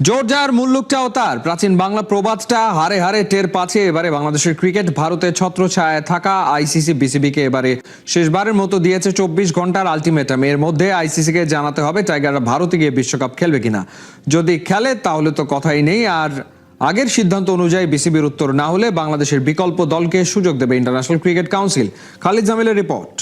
জোরজার মুল্লুকটাও তার প্রাচীন বাংলা প্রবাদটা হারে হারে টের পাচ্ছে এবারে বাংলাদেশের ক্রিকেট। ভারতের ছত্রছায়ায় থাকা আইসিসি বিসিবিকে এবারে শেষবারের মতো দিয়েছে 24 ঘন্টার আলটিমেটাম। এর মধ্যে আইসিসিকে জানাতে হবে টাইগাররা ভারতে গিয়ে বিশ্বকাপ খেলবে কিনা। যদি খেলে তাহলে তো কথাই নেই, আর আগের সিদ্ধান্ত অনুযায়ী বিসিবির উত্তর না হলে বাংলাদেশের বিকল্প দলকে সুযোগ দেবে ইন্টারন্যাশনাল ক্রিকেট কাউন্সিল। খালিদ জামিলের রিপোর্ট।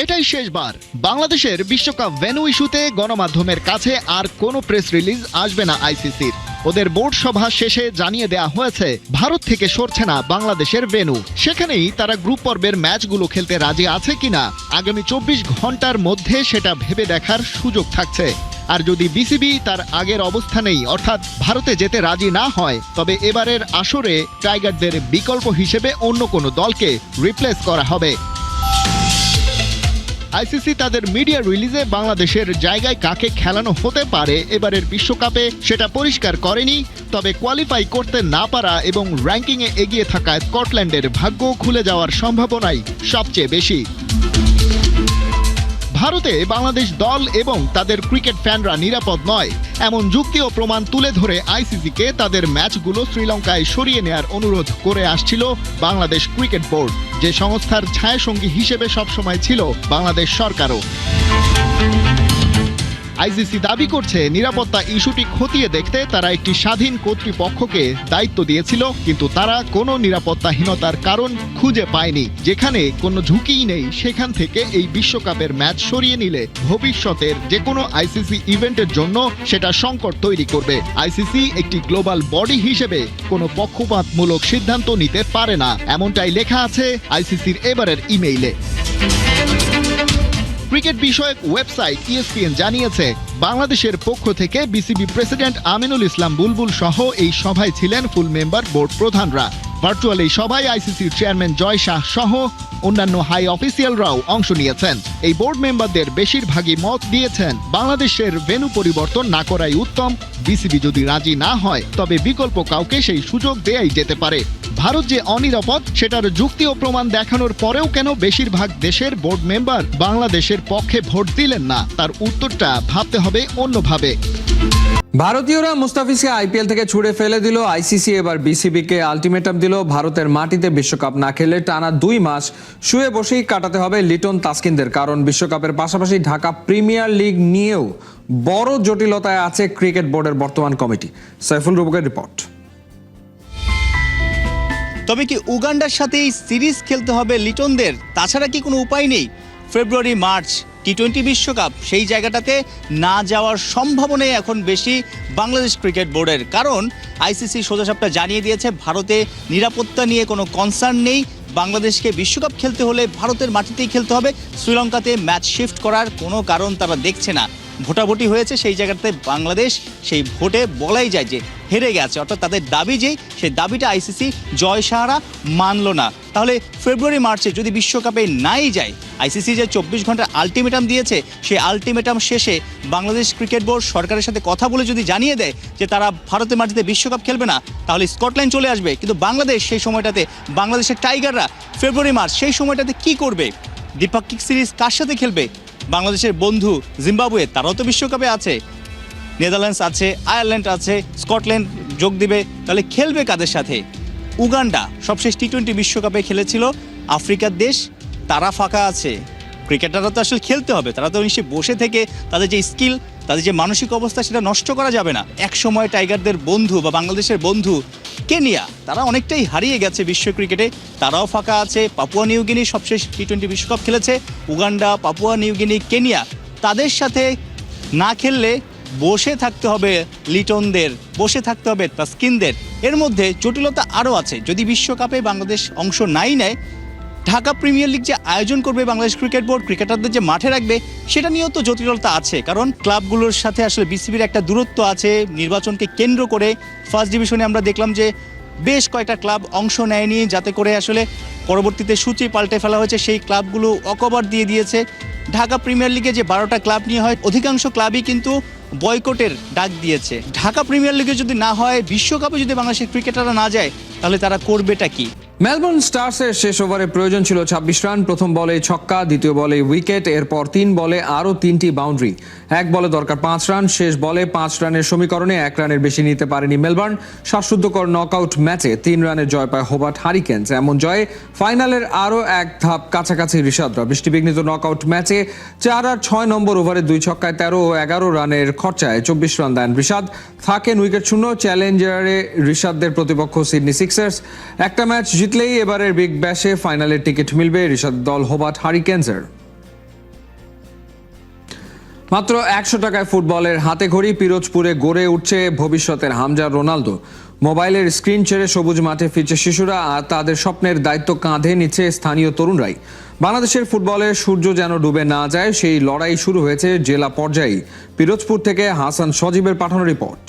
এটাই শেষবার বাংলাদেশের বিশ্বকাপ ভেন্যু ইস্যুতে গণমাধ্যমের কাছে আর কোনো প্রেস রিলিজ আসবে না আইসিসির। ওদের বোর্ড সভা শেষে জানিয়ে দেয়া হয়েছে ভারত থেকে সরছে না বাংলাদেশের ভেন্যু। সেখানেই তারা গ্রুপ পর্বের ম্যাচগুলো খেলতে রাজি আছে কিনা আগামী 24 ঘন্টার মধ্যে সেটা ভেবে দেখার সুযোগ থাকছে। আর যদি বিসিবি তার আগের অবস্থানেই অর্থাৎ ভারতে যেতে রাজি না হয়, তবে এবারের আসরে টাইগারদের বিকল্প হিসেবে অন্য কোনো দলকে রিপ্লেস করা হবে। আইসিসি তাদের মিডিয়া রিলিজে বাংলাদেশের জায়গায় কাকে খেলানো হতে পারে এবারের বিশ্বকাপে সেটা পরিষ্কার করেনি, তবে কোয়ালিফাই করতে না পারা এবং র্যাঙ্কিংয়ে এগিয়ে থাকা স্কটল্যান্ডের ভাগ্য খুলে যাওয়ার সম্ভাবনাই সবচেয়ে বেশি। ভারতে বাংলাদেশ দল এবং তাদের ক্রিকেট ফ্যানরা নিরাপদ নয় এমন যুক্তি ও প্রমাণ তুলে ধরে আইসিসিকে তাদের ম্যাচগুলো শ্রীলঙ্কায় সরিয়ে নেয়ার অনুরোধ করে আসছিল বাংলাদেশ ক্রিকেট বোর্ড, যে সংস্থার ছায়াসঙ্গী হিসেবে সবসময় ছিল বাংলাদেশ সরকারও। আইসিসি দাবি করছে নিরাপত্তা ইস্যুটি খতিয়ে দেখতে তারা একটি স্বাধীন কর্তৃপক্ষকে দায়িত্ব দিয়েছিল, কিন্তু তারা কোনো নিরাপত্তাহীনতার কারণ খুঁজে পায়নি। যেখানে কোনো ঝুঁকিই নেই সেখান থেকে এই বিশ্বকাপের ম্যাচ সরিয়ে নিলে ভবিষ্যতের যে কোনো আইসিসি ইভেন্টের জন্য সেটা সংকট তৈরি করবে। আইসিসি একটি গ্লোবাল বডি হিসেবে কোনো পক্ষপাতমূলক সিদ্ধান্ত নিতে পারে না, এমনটাই লেখা আছে আইসিসির এবারের ইমেইলে। ক্রিকেট বিষয়ক ওয়েবসাইট ESPN জানিয়েছে বাংলাদেশের পক্ষ থেকে বিসিবি প্রেসিডেন্ট আমিনুল ইসলাম বুলবুল সহ এই সভায় ছিলেন ফুল মেম্বার বোর্ড প্রধানরা। ভার্চুয়াল এই সভায় আইসিসির চেয়ারম্যান জয় শাহ সহ অন্যান্য হাই অফিসিয়ালরাও অংশ নিয়েছেন। এই বোর্ড মেম্বারদের বেশিরভাগই মত দিয়েছেন বাংলাদেশের ভেন্যু পরিবর্তন না করাই উত্তম। বিসিবি যদি রাজি না হয় তবে বিকল্প কাউকে সেই সুযোগ দেয়াই যেতে পারে। ভারত যে অনিরাপদ সেটার যুক্তি ও প্রমাণ দেখানোর পরেও কেন বেশিরভাগ দেশের বোর্ড মেম্বার বাংলাদেশের পক্ষে ভোট দিলেন না, তার উত্তরটা ভাবতে হবে অন্যভাবে। ভারতীয়রা মুস্তাফিজকে আইপিএল থেকে ছুড়ে ফেলে দিল। আইসিসি এবার বিসিবিকে আলটিমেটাম দিল, ভারতের মাটিতে বিশ্বকাপ না খেলে টানা 2 মাস শুয়ে বসেই কাটাতে হবে লিটন তাসকিনদের। কারণ বিশ্বকাপের পাশাপাশি ঢাকা প্রিমিয়ার লিগ নিয়েও বড় জটিলতায় আছে ক্রিকেট বোর্ডের বর্তমান কমিটি। সাইফুল রুবকের রিপোর্ট। তবে কি উগান্ডার সাথেই সিরিজ খেলতে হবে লিটনদের? তাছাড়া কি কোনো উপায় নেই? ফেব্রুয়ারি মার্চ টি-20 বিশ্বকাপ, সেই জায়গাটাতে না যাওয়ার সম্ভাবনাই এখন বেশি বাংলাদেশ ক্রিকেট বোর্ডের। কারণ আইসিসি সোজাসাপটা জানিয়ে দিয়েছে ভারতে নিরাপত্তা নিয়ে কোনো কনসার্ন নেই। বাংলাদেশকে বিশ্বকাপ খেলতে হলে ভারতের মাটিতেই খেলতে হবে। শ্রীলঙ্কাতে ম্যাচ শিফট করার কোনো কারণ তারা দেখছে না। ভোটাভুটি হয়েছে সেই জায়গাতে, বাংলাদেশ সেই ভোটে বলাই যায় যে হেরে গেছে, অর্থাৎ তাদের দাবি যেই সেই দাবিটা আইসিসি জয় সাহারা মানল না। তাহলে ফেব্রুয়ারি মার্চে যদি বিশ্বকাপে নাই যায়, আইসিসি যে 24 ঘন্টার আলটিমেটাম দিয়েছে সেই আলটিমেটাম শেষে বাংলাদেশ ক্রিকেট বোর্ড সরকারের সাথে কথা বলে যদি জানিয়ে দেয় যে তারা ভারতের মাটিতে বিশ্বকাপ খেলবে না, তাহলে স্কটল্যান্ড চলে আসবে। কিন্তু বাংলাদেশ সেই সময়টাতে, বাংলাদেশের টাইগাররা ফেব্রুয়ারি মার্চ সেই সময়টাতে কি করবে? দ্বিপাক্ষিক সিরিজ কার সাথে খেলবে? বাংলাদেশের বন্ধু জিম্বাবুয়ে, তারাও তো বিশ্বকাপে আছে, নেদারল্যান্ডস আছে, আয়ারল্যান্ড আছে, স্কটল্যান্ড যোগ দিবে। তাহলে খেলবে কাদের সাথে? উগান্ডা সবশেষ টি-20 বিশ্বকাপে খেলেছিল, আফ্রিকার দেশ, তারা ফাঁকা আছে। ক্রিকেটাররা তো আসলে খেলতে হবে, তারা তো নিশ্চয়ই বসে থেকে তাদের যে স্কিল, তাদের যে মানসিক অবস্থা সেটা নষ্ট করা যাবে না। এক সময় টাইগারদের বন্ধু বা বাংলাদেশের বন্ধু কেনিয়া, তারা অনেকটাই হারিয়ে গেছে বিশ্ব ক্রিকেটে, তারাও ফাঁকা আছে। পাপুয়া নিউগিনি সবশেষ টি-20 বিশ্বকাপ খেলেছে। উগান্ডা, পাপুয়া নিউগিনি, কেনিয়া, তাদের সাথে না খেললে বসে থাকতে হবে লিটনদের, বসে থাকতে হবে তাসকিনদের। এর মধ্যে জটিলতা আরও আছে। যদি বিশ্বকাপে বাংলাদেশ অংশ নাই নেয়, ঢাকা প্রিমিয়ার লিগ যে আয়োজন করবে বাংলাদেশ ক্রিকেট বোর্ড, ক্রিকেটারদের যে মাঠে রাখবে, সেটা নিয়েও তো জটিলতা আছে। কারণ ক্লাবগুলোর সাথে আসলে বিসিবির একটা দূরত্ব আছে। নির্বাচনকে কেন্দ্র করে ফার্স্ট ডিভিশনে আমরা দেখলাম যে বেশ কয়েকটা ক্লাব অংশ নেয়নি, যাতে করে আসলে পরবর্তীতে সূচি পাল্টে ফেলা হয়েছে, সেই ক্লাবগুলো অকভার দিয়ে দিয়েছে। ঢাকা প্রিমিয়ার লিগে যে 12টা ক্লাব নিয়ে হয়, অধিকাংশ ক্লাবই কিন্তু বয়কটের ডাক দিয়েছে। ঢাকা প্রিমিয়ার লিগে যদি না হয়, বিশ্বকাপে যদি বাংলাদেশের ক্রিকেটাররা না যায়, তাহলে তারা করবেটা কি? মেলবোর্ন স্টার্সের শেষ ওভারে প্রয়োজন ছিল 26 রান। প্রথম বলে ছক্কা, দ্বিতীয় বলে উইকেট, এরপর 3 বলে আরও 3টি বাউন্ডারি। এক বলে দরকার 5 রান। শেষ বলে 5 রানের সমীকরণে 1 রানের বেশি নিতে পারেনি মেলবোর্ন। শ্বাসরুদ্ধকর নকআউট ম্যাচে 3 রানের জয় পায় হোবার্ট হারিকেন্স। এমন জয়ে ফাইনালের আরও এক ধাপ কাছাকাছি ঋষাদরা। বৃষ্টিবিঘ্নিত নকআউট ম্যাচে 4 আর 6 নম্বর ওভারে 2 ছক্কায় 13 ও 11 রানের খরচায় 24 রান দেন ঋষাদ। থাকেন উইকেট শূন্য। চ্যালেঞ্জারে ঋষাদদের প্রতিপক্ষ সিডনি সিক্সার্স। একটা ম্যাচ জিতলেই এবারের বিগ ব্যাশে ফাইনালের টিকিট মিলবে ঋষাদ দল হোবার্ট হারিকেন্সের। মাত্র 100 টাকায় ফুটবলের হাতে ঘড়ি পিরোজপুরে গড়ে উঠছে ভবিষ্যতের হামজা রোনালদো। মোবাইলের স্ক্রিন ছেড়ে সবুজ মাঠে ফিরছে শিশুরা, আর তাদের স্বপ্নের দায়িত্ব কাঁধে নিচ্ছে স্থানীয় তরুণরাই। বাংলাদেশের ফুটবলের সূর্য যেন ডুবে না যায়, সেই লড়াই শুরু হয়েছে জেলা পর্যায়ে। পিরোজপুর থেকে হাসান সজীবের পাঠানো রিপোর্ট।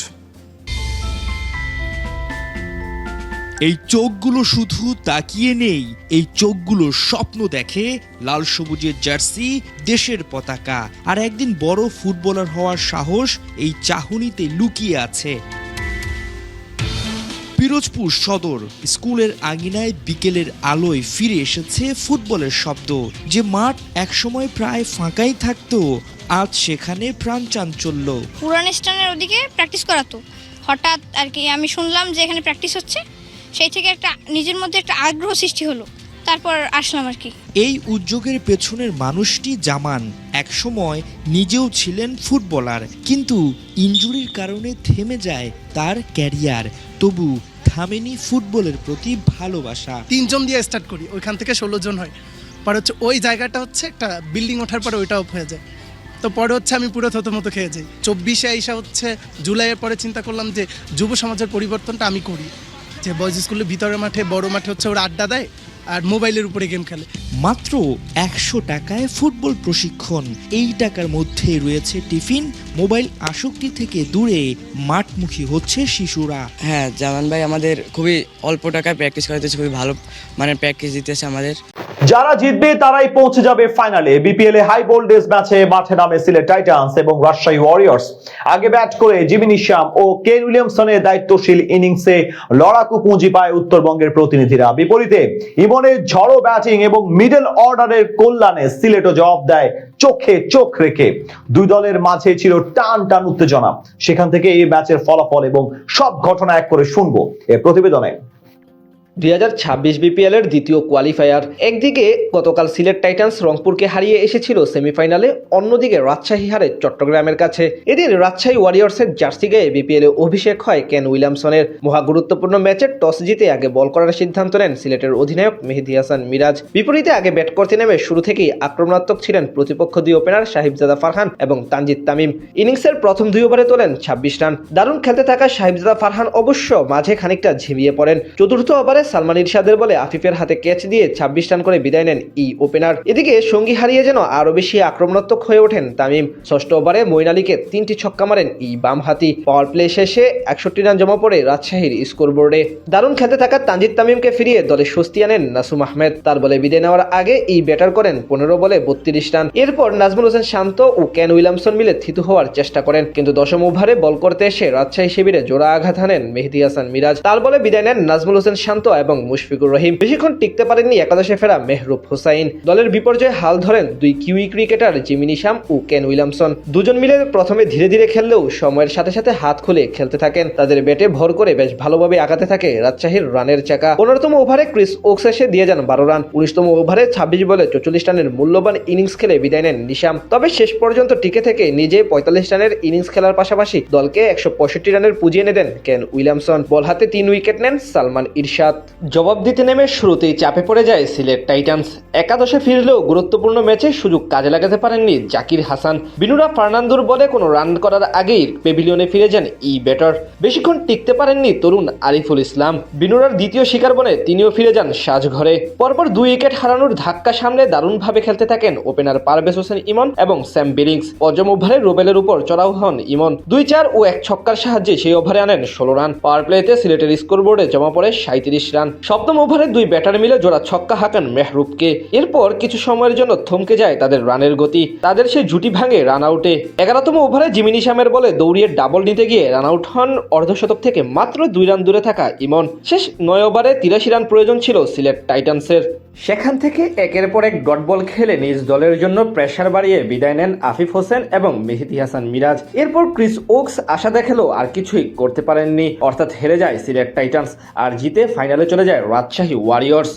এই চোখগুলো শুধু তাকিয়ে নেই, এই চোখগুলো স্বপ্ন দেখে লাল সবুজের জার্সি, দেশের পতাকা, আর একদিন বড় ফুটবলার হওয়ার সাহস এই চাহনিতে লুকিয়ে আছে। পিরোজপুর সদর স্কুলের আঙিনায় বিকেলের আলোয় ফিরে এসেছে ফুটবলের শব্দ। যে মাঠ একসময় প্রায় ফাঁকাই থাকতো, আজ সেখানে প্রাণ চাঞ্চল্য। পুরান স্টানের ওদিকে প্র্যাকটিস করাতো, হঠাৎ আর কি আমি শুনলাম যে এখানে প্র্যাকটিস হচ্ছে, সেই থেকে একটা নিজের মধ্যে একটা আগ্রহ সৃষ্টি হলো, তারপর আসলাম আর কি। এই উদ্যোগের পেছনের মানুষটি জামান একসময় নিজেও ছিলেন ফুটবলার, কিন্তু ইনজুরির কারণে থেমে যায় তার ক্যারিয়ার। তবু থামেনি ফুটবলের প্রতি ভালোবাসা। 3 জন দিয়ে স্টার্ট করি, ওইখান থেকে 16 জন হয়। পরে হচ্ছে ওই জায়গাটা হচ্ছে একটা বিল্ডিং ওঠার পরে ওইটা অফ হয়ে যায়। তো পরে হচ্ছে আমি পুরো থতমতো খেয়ে যাই। 24-এ আইসা হচ্ছে জুলাইয়ের পরে চিন্তা করলাম যে যুব সমাজের পরিবর্তনটা আমি করি, যে বয়েজ স্কুলের ভিতরের মাঠে বড় মাঠে হচ্ছে ওরা আড্ডা দেয় আর মোবাইলের উপরে গেম খেলে। মাত্র 100 টাকায় ফুটবল প্রশিক্ষণ। এই টাকার মধ্যে রয়েছে টিফিন। মোবাইল আসক্তি থেকে দূরে মাঠমুখী হচ্ছে শিশুরা। হ্যাঁ, জামান ভাই আমাদের খুবই অল্প টাকায় প্র্যাকটিস করাতেছে, খুবই ভালো মানের প্র্যাকটিস দিতেছে আমাদের। যারা জিতবে তারাই পৌঁছে যাবে ফাইনালে। বিপিএল এ হাই ভোল্টেজ ম্যাচে মাঠে নামে সিলেট টাইটান্স এবং রাজশাহী ওয়ারিয়র্স। আগে ব্যাট করে জিমি নিশাম ও কেন উইলিয়ামসনের দায়িত্বশীল ইনিংসে লড়াকু পুঁজি পায় উত্তরবঙ্গের প্রতিনিধিরা। বিপরীতে ইমনের ঝড়ো ব্যাটিং এবং মিডল অর্ডারের কল্যাণে সিলেটও জবাব দেয় চোখে চোখ রেখে। দুই দলের মাঝে ছিল টান টান উত্তেজনা। সেখান থেকে এই ম্যাচের ফলাফল এবং সব ঘটনা এক করে শুনবো এই প্রতিবেদনে। 2026 বিপিএল এর দ্বিতীয় কোয়ালিফায়ার। একদিকে গতকাল সিলেট টাইটান্স রংপুরকে হারিয়ে এসেছিল সেমিফাইনালে, অন্যদিকে রাজশাহী হারে চট্টগ্রামের কাছে। এদিন রাজশাহী ওয়ারিয়র্সের জার্সি গায়ে বিপিএল এ অভিষেক হয় কেন উইলিয়ামসনের। মহা গুরুত্বপূর্ণ ম্যাচে টস জিতে আগে বল করার সিদ্ধান্ত নেন সিলেটের অধিনায়ক মেহেদী হাসান মিরাজ। বিপরীতে আগে ব্যাট করতে নেমে শুরু থেকেই আক্রমণাত্মক ছিলেন প্রতিপক্ষ দুই ওপেনার সাহিবজাদা ফারহান এবং তানজিদ তামিম। ইনিংসের প্রথম 2 ওভারে তোলেন 26 রান। দারুণ খেলতে থাকা সাহিবজাদা ফারহান অবশ্য মাঝে খানিকটা ঝিমিয়ে পড়েন। চতুর্থ ওভারে সালমান ইরশাদের বলে আফিফের হাতে ক্যাচ দিয়ে 26 রান করে বিদায় নেন এই ওপেনার। এদিকে সঙ্গী হারিয়ে যেন আরো বেশি আক্রমণাত্মক হয়ে ওঠেন তামিম। ষষ্ঠ ওভারে মঈন আলীকে 3টি ছক্কা মারেন এই বামহাতি। পাওয়ার প্লে শেষে 61 রান জমা পড়ে রাজশাহীর স্কোরবোর্ডে। দারুণ খেলতে থাকা তানজিদ তামিমকে ফিরিয়ে দলে স্বস্তি আনেন নাসুম আহমেদ। তার বলে বিদায় নেওয়ার আগে এই ব্যাটার করেন 15 বলে 32 রান। এরপর নাজমুল হোসেন শান্ত ও কেন উইলিয়ামসন মিলে থিতু হওয়ার চেষ্টা করেন, কিন্তু দশম ওভারে বল করতে এসে রাজশাহী শিবিরে জোড়া আঘাত হানেন মেহেদী হাসান মিরাজ। তার বলে বিদায় নেন নাজমুল হোসেন শান্ত এবং মুশফিকুর রহিম। বেশিক্ষণ টিকতে পারেননি একাদশে ফেরা মেহরুব হোসাইন। দলের বিপর্যয়ে হাল ধরেন দুই কিউই ক্রিকেটার জিমি নিশাম ও কেন উইলিয়ামসন। দুজন মিলে প্রথমে ধীরে ধীরে খেললেও সময়ের সাথে সাথে হাত খুলে খেলতে থাকেন। তাদের ব্যাটে ভর করে বেশ ভালোভাবে আগাতে থাকে রাজশাহীর রানের চাকা। 15তম ওভারে ক্রিস ওকস এসে দিয়ে যান 12 রান। 19তম ওভারে 26 বলে 44 রানের মূল্যবান ইনিংস খেলে বিদায় নেন নিশাম। তবে শেষ পর্যন্ত টিকে থেকে নিজে 45 রানের ইনিংস খেলার পাশাপাশি দলকে 165 রানের পুঁজি এনে দেন কেন উইলিয়ামসন। বল হাতে 3 উইকেট নেন সালমান ইরশাদ। জবাব দিতে নেমে শুরুতেই চাপে পড়ে যায় সিলেট টাইটান্স। একাদশে ফিরলেও গুরুত্বপূর্ণ ম্যাচে সুযোগ কাজে লাগাতে পারেননি জাকির হাসান। বিনুরা ফার্নান্দোর বলে কোনো রান করার আগেই পেভিলিয়নে ফিরে যান এই ব্যাটার। বেশিক্ষণ টিকতে পারেননি তরুণ আরিফুল ইসলাম। বিনুরার দ্বিতীয় শিকার বনে তিনিও ফিরে যান সাজঘরে। পরপর 2 উইকেট হারানোর ধাক্কা সামলে দারুণভাবে খেলতে থাকেন ওপেনার পারভেজ হোসেন ইমন এবং স্যাম বিলিংস। পঞ্চম ওভারে রুবেলের উপর চড়াও হন ইমন। 2-4 ও 1 ছক্কার সাহায্যে সেই ওভারে আনেন 16 রান। পাওয়ার প্লেতে সিলেটের স্কোরবোর্ডে জমা পড়ে 37 রান। সপ্তম ওভারে দুই ব্যাটার মিলে জোড়া ছক্কা হাঁকান মেহরুবকে। এরপর কিছু সময়ের জন্য থমকে যায় তাদের রানের গতি। তাদের সেই জুটি ভাঙে রান আউটে। 11তম ওভারে জিমি নিশামের বলে দৌড়িয়ে ডাবল নিতে গিয়ে রান আউট হন অর্ধশতক থেকে মাত্র 2 রান দূরে থাকা ইমন। শেষ 9 ওভারে 83 রান প্রয়োজন ছিল সিলেট টাইটান্সের। সেখান থেকে একের পর এক ডট বল খেলে নিজ দলের জন্য প্রেসার বাড়িয়ে বিদায় নেন আফিফ হোসেন এবং মেহেদী হাসান মিরাজ। এরপর ক্রিস ওকস আশা দেখালেও আর কিছুই করতে পারেননি, অর্থাৎ হেরে যায় সিলেট টাইটান্স আর জিতে ফাইনালে চলে যায় রাজশাহী ওয়ারিয়র্স।